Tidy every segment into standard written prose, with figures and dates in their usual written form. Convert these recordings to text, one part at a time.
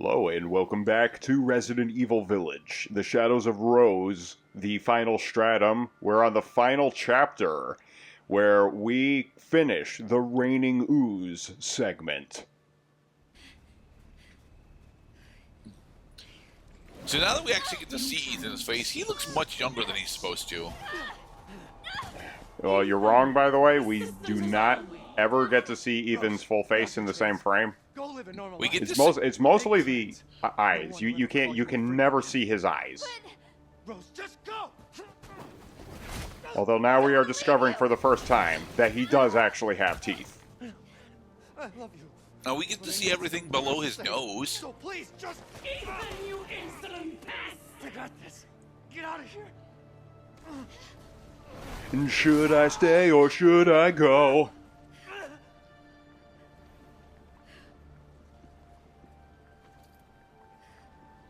Hello and welcome back to Resident Evil Village. The Shadows of Rose, the final stratum. We're on the final chapter, where we finish the Raining Ooze segment. So now that we actually get to see Ethan's face, he looks much younger than he's supposed to. Well, you're wrong, by the way. We do not ever get to see Ethan's full face in the same frame. We get It's mostly the eyes. You can never see his eyes. Rose, just go. Although now we are discovering for the first time that he does actually have teeth. I love you. Now we get to see everything below his nose. So please, just Ethan, you insolent pest! I got this. Get out of here. And should I stay or should I go?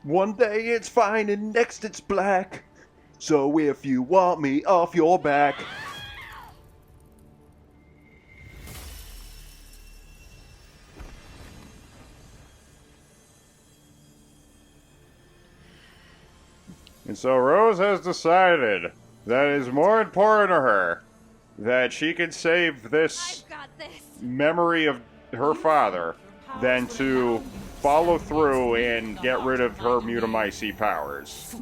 One day it's fine and next it's black. So if you want me off your back. And so Rose has decided that it is more important to her that she can save this memory of her father than to follow through and get rid of her mutamycete powers.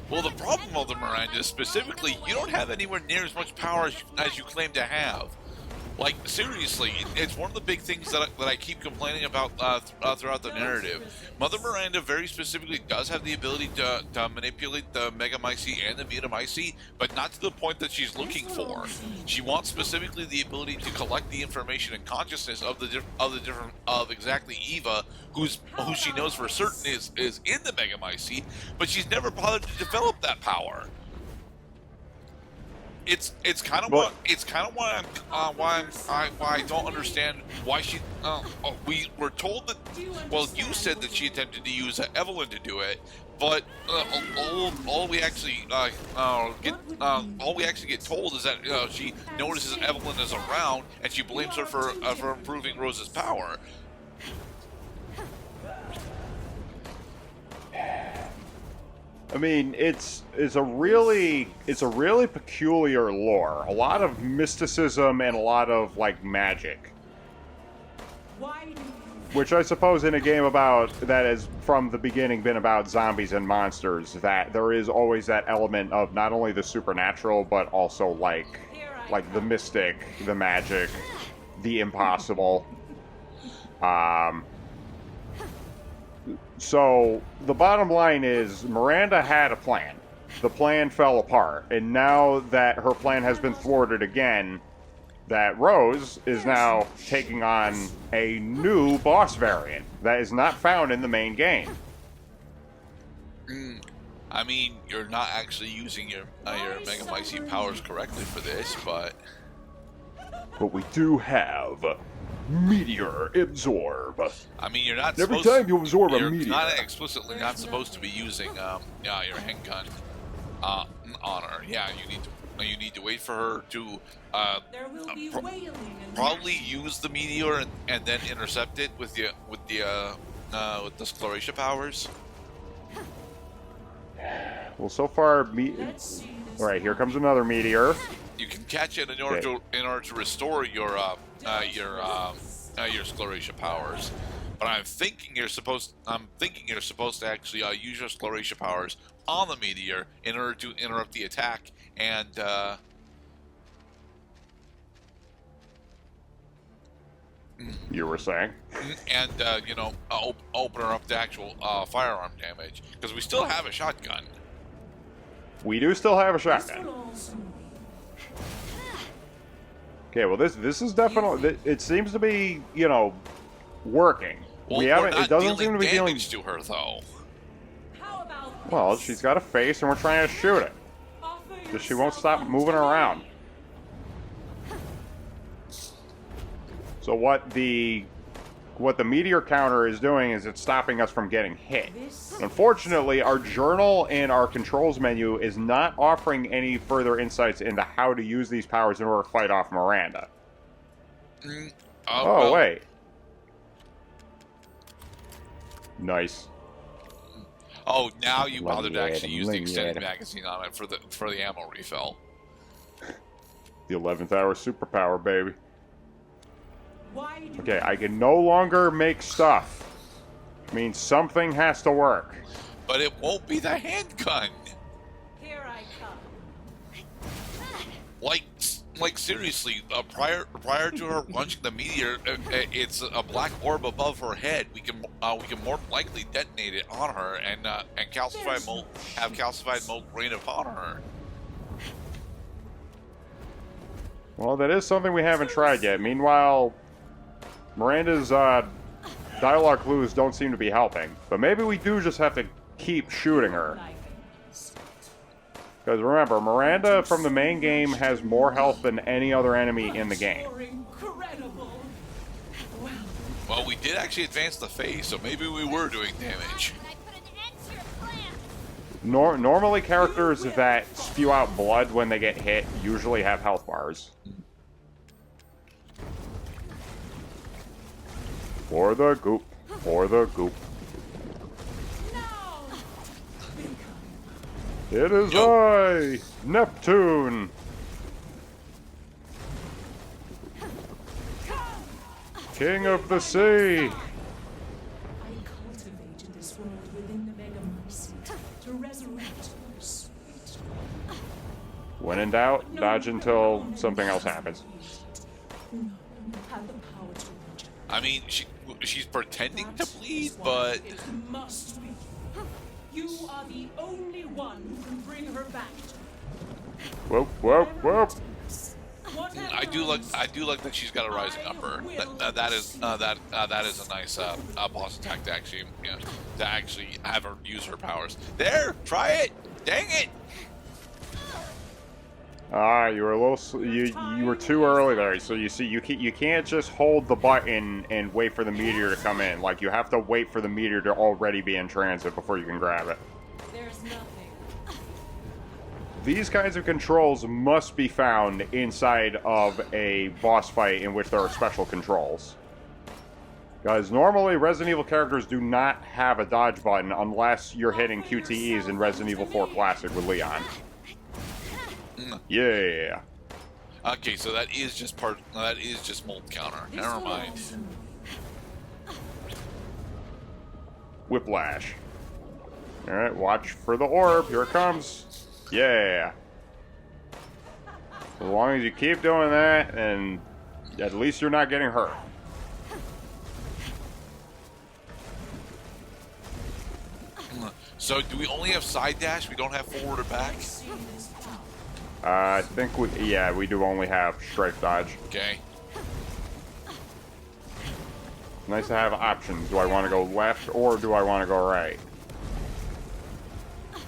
Well, the problem, Mother Miranda, specifically, you don't have anywhere near as much power as you claim to have. Like, seriously, it's one of the big things that I keep complaining about throughout the narrative. Mother Miranda very specifically does have the ability to manipulate the Megamycete and the mutamycete, but not to the point that she's looking for. She wants specifically the ability to collect the information and consciousness of of exactly Eva, who she knows for certain is in the Megamycete, but she's never bothered to develop that power. It's kind of why I don't understand why she. We were told that. Well, you said that she attempted to use Evelyn to do it, but all we actually get told is that she notices Evelyn is around and she blames her for improving Rose's power. I mean, it's a really peculiar lore. A lot of mysticism and a lot of like magic. Which I suppose in a game about that has from the beginning been about zombies and monsters, that there is always that element of not only the supernatural but also like the mystic, the magic, the impossible. So, the bottom line is, Miranda had a plan. The plan fell apart, and now that her plan has been thwarted again, that Rose is now taking on a new boss variant that is not found in the main game. I mean, you're not actually using your Megamycete powers correctly for this, but we do have Meteor Absorb. I mean, you're not every time you absorb a you're meteor. not explicitly not supposed to be using your handgun on her. Yeah, you need to wait for her to probably use the meteor and then intercept it with the Sclerotia powers. Well, so far, all right. Here comes another meteor. You can catch it in order to restore your Sclerotia powers. But I'm thinking you're supposed to actually use your Sclerotia powers on the meteor in order to interrupt the attack and you were saying? And open her up to actual firearm damage, because we still have a shotgun. We do still have a shotgun. Okay, well this is definitely, it seems to be, working. Well, we haven't. It doesn't seem to be dealing to her though. Well, she's got a face, and we're trying to shoot it. Because she won't stop moving around. So what the meteor counter is doing is it's stopping us from getting hit. Unfortunately, our journal and our controls menu is not offering any further insights into how to use these powers in order to fight off Miranda. Well, wait. Nice. Oh, now you Let bothered me to add actually him, use the let me extended add him. magazine on it for the ammo refill. The 11th hour superpower, baby. Why do Okay, I can no longer make stuff. Means something has to work. But it won't be the handgun. Here I come. Like seriously, prior to her launching the meteor, it's a black orb above her head. We can more than likely detonate it on her and calcified mold rain upon her. Well, that is something we haven't tried yet. Meanwhile, Miranda's dialogue clues don't seem to be helping. But maybe we do just have to keep shooting her. Because remember, Miranda from the main game has more health than any other enemy in the game. Incredible. Well, we did actually advance the phase, so maybe we were doing damage. Normally, characters that spew out blood when they get hit usually have health bars. For the goop. For the goop. It is I, Neptune. King of the sea. I cultivated this world within the Megamycete to resurrect your sweet. When in doubt, dodge until something else happens. No, you have the power to reach. I mean, she's pretending to bleed, but It must be. You are the only one who can bring her back. Whoop, whoop, whoop. I do like that she's got a rising upper. That is a nice boss attack to actually have her use her powers. There, try it. Dang it! You were a little you were too early there. So you see, you can't just hold the button and wait for the meteor to come in. Like, you have to wait for the meteor to already be in transit before you can grab it. There's nothing. These kinds of controls must be found inside of a boss fight in which there are special controls. Guys, normally Resident Evil characters do not have a dodge button unless you're hitting QTEs in Resident Evil 4 Classic with Leon. Yeah. Okay, so that is just mold counter. Never mind. Whiplash. Alright, watch for the orb. Here it comes. Yeah. As long as you keep doing that, and at least you're not getting hurt. So do we only have side dash? We don't have forward or back? I think we do only have strafe dodge. Okay. Nice to have options. Do I want to go left or do I want to go right?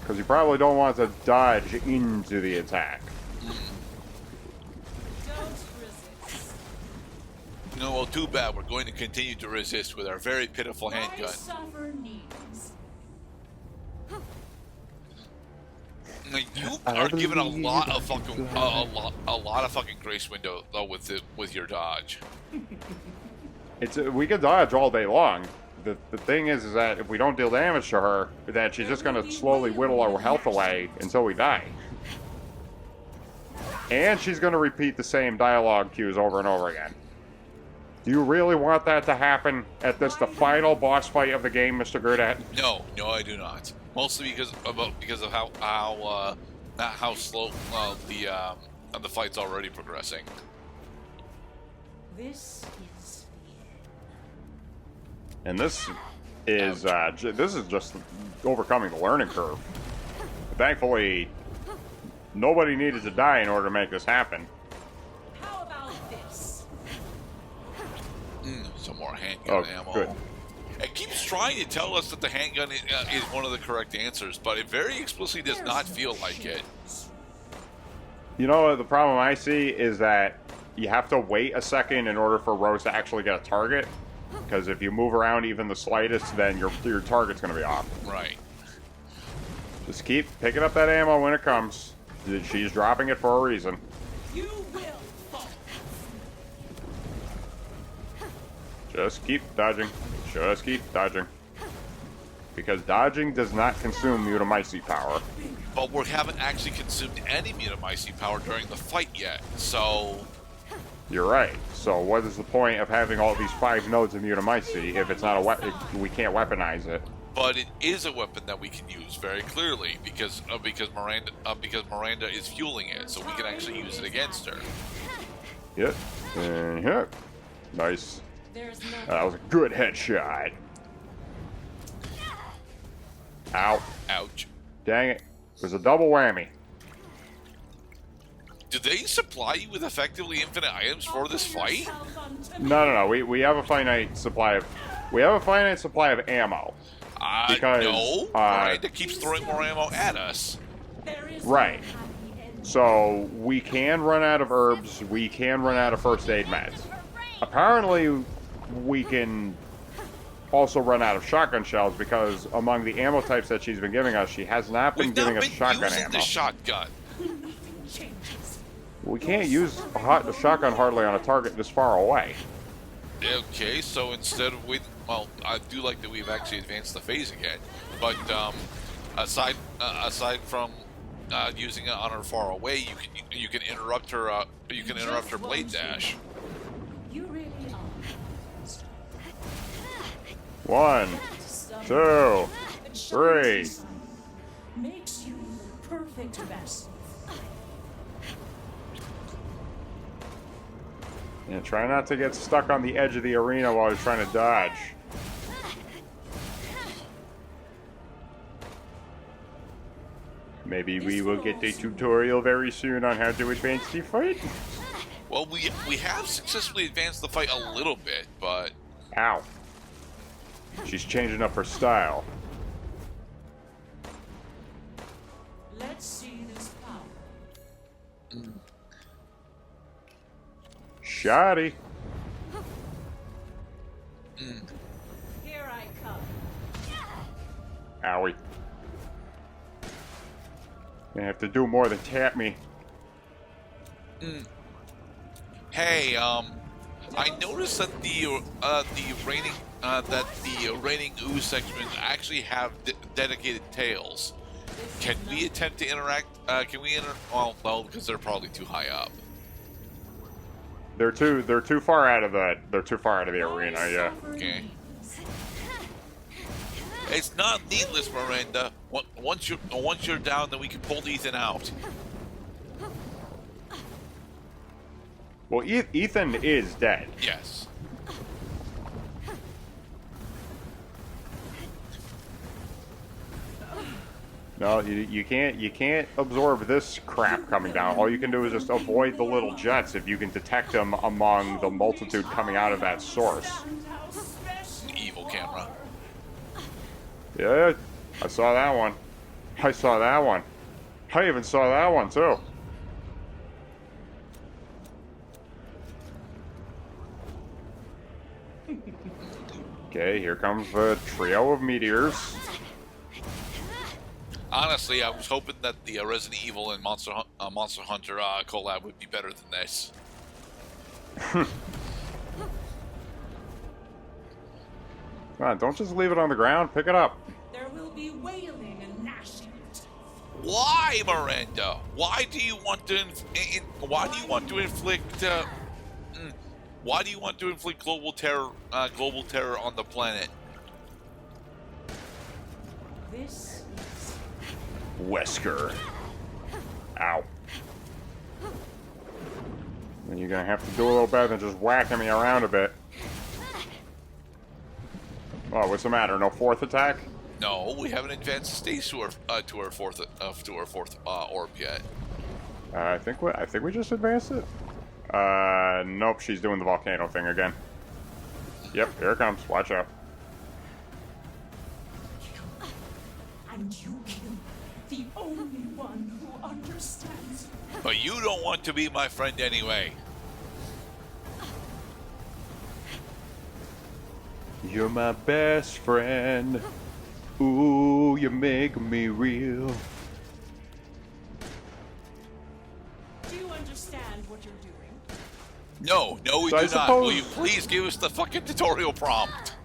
Because you probably don't want to dodge into the attack. Don't resist. No, well, too bad. We're going to continue to resist with our very pitiful My handgun. suffer needs. Like, you are given a lot of fucking a lot of fucking grace window though with your dodge. We can dodge all day long. The thing is that if we don't deal damage to her, that she's just going to slowly whittle our health away until we die. And she's going to repeat the same dialogue cues over and over again. Do you really want that to happen at the final boss fight of the game, Mr. Gurdat? No, I do not. Mostly because of how slow the fight's already progressing. This is And this is just overcoming the learning curve. Thankfully, nobody needed to die in order to make this happen. How about this? Some more handgun ammo. Good. It keeps trying to tell us that the handgun is one of the correct answers, but it very explicitly does not feel like it. You know, the problem I see is that you have to wait a second in order for Rose to actually get a target. Because if you move around even the slightest, then your target's going to be off. Right. Just keep picking up that ammo when it comes. She's dropping it for a reason. You will fall. Just keep dodging. Just keep dodging. because dodging does not consume mutamycete power. But we haven't actually consumed any mutamycete power during the fight yet, so... You're right. So what is the point of having all these 5 nodes of mutamycete if it's not a weapon? We can't weaponize it. But it is a weapon that we can use very clearly because Miranda is fueling it, so we can actually use it against her. Yep. And yep. Nice. There's nothing. That was a good headshot. Ow. Ouch. Dang it. It was a double whammy. Do they supply you with effectively infinite items for this fight? No. We have a finite supply of ammo. Because, no. Miranda keeps throwing more ammo at us. Right. So we can run out of herbs. We can run out of first aid meds. Apparently, we can also run out of shotgun shells because among the ammo types that she's been giving us, she has not been giving us shotgun ammo. The shotgun. We can't use the shotgun hardly on a target this far away. Okay, so instead of well, I do like that we've actually advanced the phase again, but aside from using it on her far away, you can interrupt her blade dash. You really are. 1, 2, 3. Makes you the perfect vessel. And try not to get stuck on the edge of the arena while you're trying to dodge. Maybe we will get a tutorial very soon on how to advance the fight. Well, we have successfully advanced the fight a little bit, but... Ow. She's changing up her style. Let's see this power. Shoddy. Here I come. Owie. You have to do more than tap me. Hey, I noticed that the raining ooze section actually have dedicated tails. Can we attempt to interact? Well, no, because they're probably too high up. They're too far out of the arena, yeah. Okay. It's not needless, Miranda. Once you're down, then we can pull Ethan out. Well, Ethan is dead. Yes. No, you can't absorb this crap coming down. All you can do is just avoid the little jets if you can detect them among the multitude coming out of that source. Evil camera. Yeah, I saw that one. I saw that one. I even saw that one too. Okay, here comes the trio of meteors. Honestly, I was hoping that the Resident Evil and Monster Hunter collab would be better than this. Come on, don't just leave it on the ground. Pick it up. There will be wailing and gnashing. Why, Miranda? Why do you want to? Why do you want to inflict? Why do you want to inflict global terror on the planet? This is Wesker. Ow. And you're gonna have to do a little better than just whacking me around a bit. Oh, what's the matter? No fourth attack? No, we haven't advanced the stage to our fourth orb yet. I think we just advanced it. Nope, she's doing the volcano thing again. Yep, here it comes. Watch out. and you kill the only one who understands. But you don't want to be my friend anyway. You're my best friend. Ooh, you make me real. Do you understand what you're doing? No, we So I do not. suppose- Will you please give us the fucking tutorial prompt?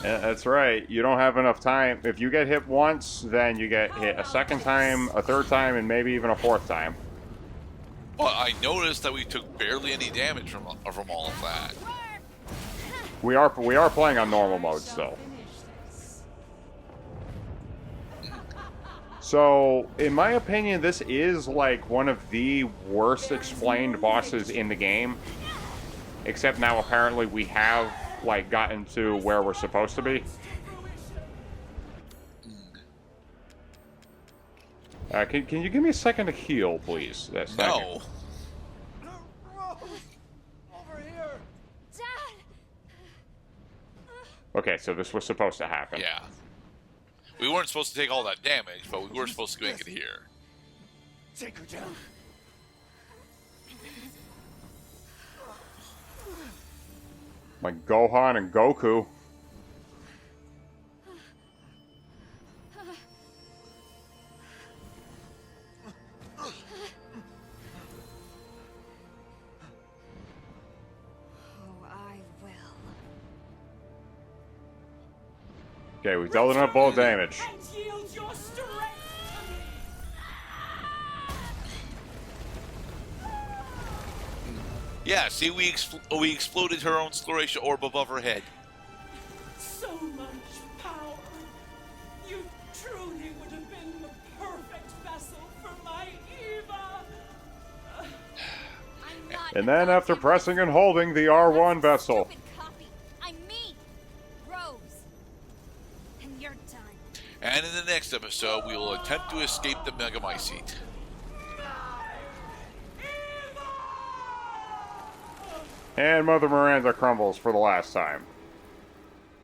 Yeah, that's right. You don't have enough time. If you get hit once, then you get hit a second time, a third time, and maybe even a fourth time. Well, I noticed that we took barely any damage from all of that. We are playing on normal mode still. So, in my opinion, this is like one of the worst explained bosses in the game. Except now apparently we have like gotten to where we're supposed to be. Can you give me a second to heal, please? That's No. Rose! Over here! Dad! Okay, so this was supposed to happen. Yeah. We weren't supposed to take all that damage, but we were supposed to make it here. Take her down. Like Gohan and Goku. Oh, I will. Okay, we've dealt enough bull damage. And yield your strength to me. Yeah, see, we exploded her own Scleration orb above her head. So much power. You truly would have been the perfect vessel for my Eva. I'm not And then after pressing and holding the R1 vessel. Stupid copy. I'm me, Rose. And you're done. And in the next episode, we will attempt to escape the Megamycete. And Mother Miranda crumbles for the last time.